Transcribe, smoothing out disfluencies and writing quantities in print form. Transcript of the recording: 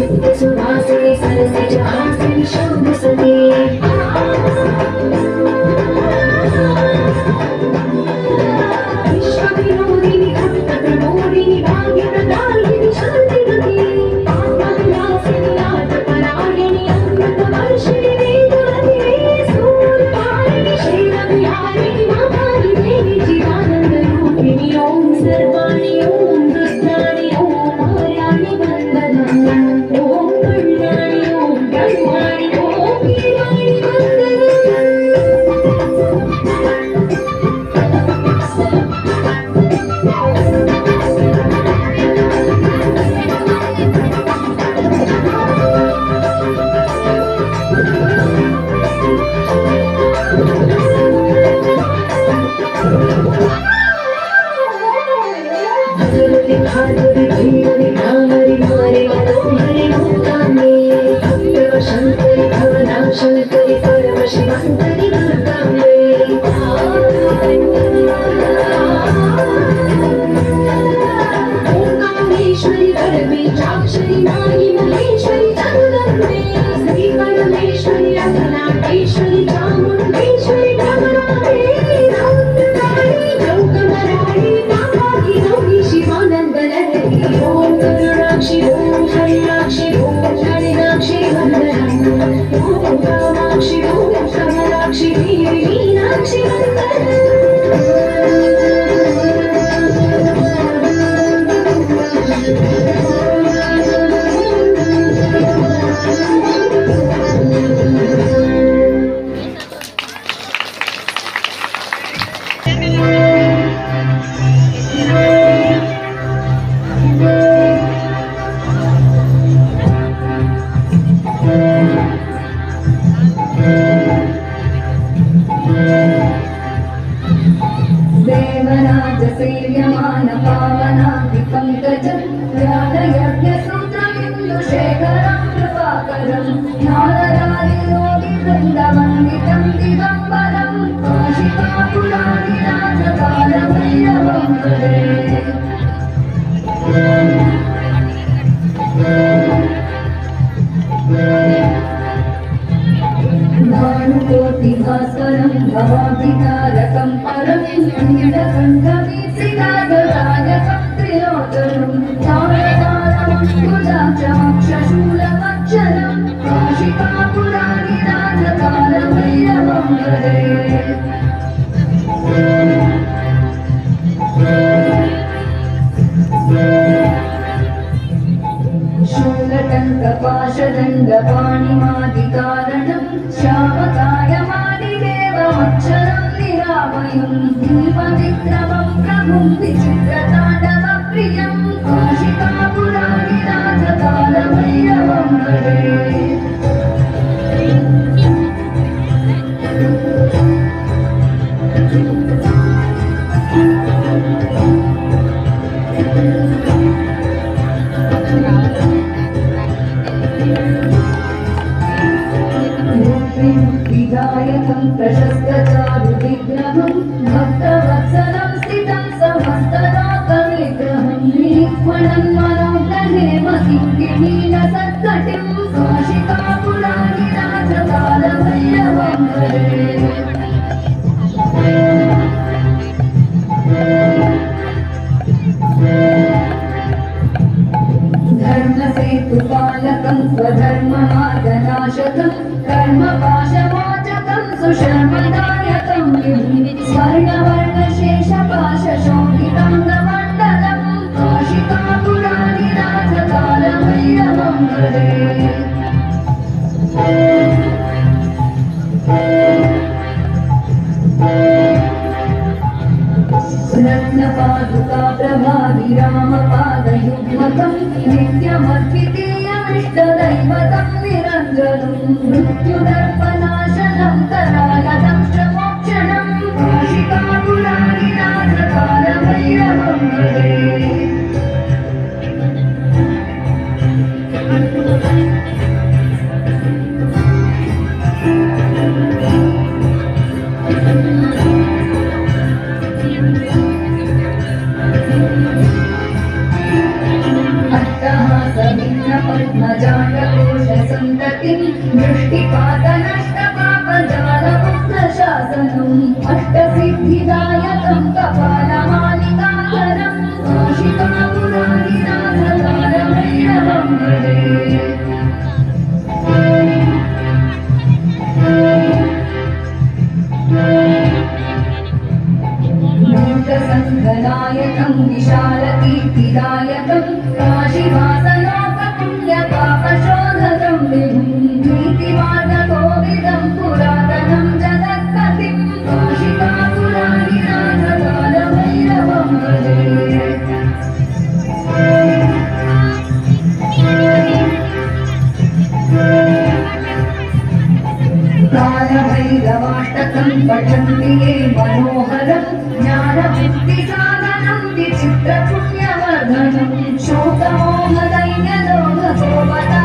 सुवासिनी सरसिज हासिनी शोभ सती विश्वविनोदिनी भक्तप्रमोदिनी भाग्यप्रदायिनी शान्तिवती आत्मविलासिनी आत्मपरायणी अमृतवर्षिणि वेदवती सूर्यवाहिनी शैलविहारिणि महाकाली देवी चिदानन्दरूपिणि ॐ सर्वाणि ॐ रुद्राणि ॐ आर्याणि वन्दनम् ॐ कल्याणि ॐ ब्रह्माणि ॐ वीराणि धनुरि भानुरि भैरवि भामरि मारि मनोहरि भूतानि भक्तव शङ्करि भवना शङ्करि परमशिवङ्करि दुर्गाम्बे ओंकारेश्वरि वरबीजाक्षरि माहि महेश्वरि जगदम्बे श्रीपरमेश्वरि अखिलाण्डेश्वरि चामुण्डेश्वरि भ्रमराम्बे रात्रकारि लोकमराळि कामाक्षि गौरी शिवानन्दलहरि ॐ करुणाक्षि ॐ शैलाक्षि ॐ नलिनाक्षि वन्दनम् ॐ कामाक्षि ॐ कमलाक्षि देवी मीनाक्षि देवराज सेव्यमान पावनादिपङ्कजं ज्ञानयज्ञसूत्रबिन्दुशेखरं कृपाकरं ज्ञानरादियोगिवृन्दवन्दितं दिगम्बरं काशिकापुरादिराजकालभैरवं भजे भानुकोटिभास्वरं भवाधिकारकं परं नीलकण्ठवीथिराजराजकं त्रिलोचनं तारकारमङ्कुजाक्षमक्षशूलमक्षरं काशिकापुरादिराजकालभैरवं भजे शूलटङ्कपाशदण्डपाणिमादिकारणं श्यामकायमादिदेवमक्षरं निरामयं दीपविक्रमं प्रभुं विचित्रताण्डवप्रियं काशिकापुरादिराजकालभैरवं भजे विधायकं प्रशस्तचारुविग्रहं भक्तवत्सलं स्थितं समस्तलोकविग्रहं निरीक्ष्मणं मनोग्रहेमकिङ्किणीनसत्कटिं काशिकापुरादिराजकालभैरवं भजे धर्मसेतुपालकं स्वधर्ममार्गनाशकं कर्मपाशमोचकं सुशर्मदायकं स्वर्णवर्णशेषपाशशोभिताङ्गमण्डलं काशिकापुरादिराजकालभैरवं भजे रत्नपादुका प्रभाविरामपादयुग्मकं नित्यमद्वितीयमिष्टदैवतं निरञ्जनं मृत्युदर्पनाशनं करालदंष्ट्रमोक्षणं काशिकापुरादिराजकालभैरवं भजे अट्टहासविघ्नपद्मजा नाटकोशसन्ततिं दृष्टिपातनष्टपापजालमुग्धशासनम् अष्टसिद्धिदायकं कपालमालिकाधरं काशिकापुरादिनाथकालभैरवं भजे मूकसङ्घनायकं विशालकीर्तिदायकं काशीवासलोकपुण्यपापशोधकं विभुं नीतिमार्गकोविदं पुरातनं जगत्पतिं काशिकापुरादिनाथकालभैरवं भजे कालभैरवाष्टकं पठन्ति ये मनोहरं ज्ञानमुक्तिसाधनं विचित्रपुण्यवर्धनं शोकमोहदैन्यलोकसोपदा